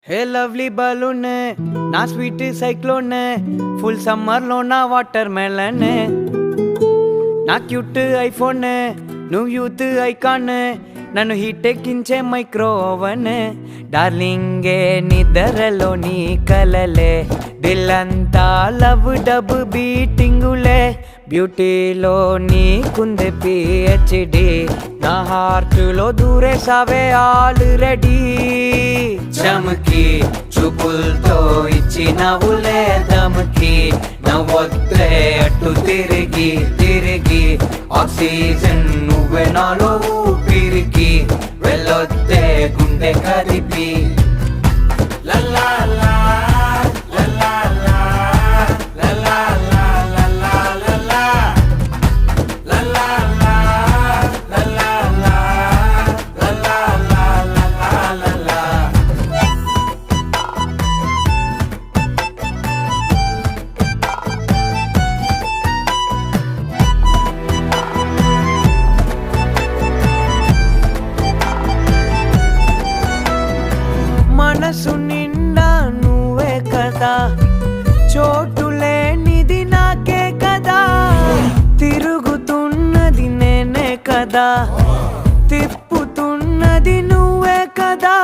హే lovely balloon నా sweet cyclone full summer లో నా వాటర్ మెలన్ నా క్యూట్ ఐఫోన్ నువ్వు యూత్ ఐకాన్ నన్ను హీట్ ఎక్కించే మైక్రో ఓవెన్ డార్లింగే నిద్రలో నీ కలలే దిల్లంతా లవ్ డబ్ బీటింగులే బ్యూటీలో నీకుంది పిహెచ్డి నా హార్ట్లో దూరేసావే ఆల్రెడీ చమకి చూపులతో ఇచ్చినవులే దమకి నవ్వొద్దే అటు తిరిగి తిరిగి ఆక్సిజన్ నువ్వే నాలో ఊపిరికి వెళ్ళొద్దే గుండె కదిపి లల్లా మనసు నిండా నువ్వే కదా చోటు లేనిది నాకే కదా తిరుగుతున్నది నేనే కదా తిప్పుతున్నది నువ్వే కదా.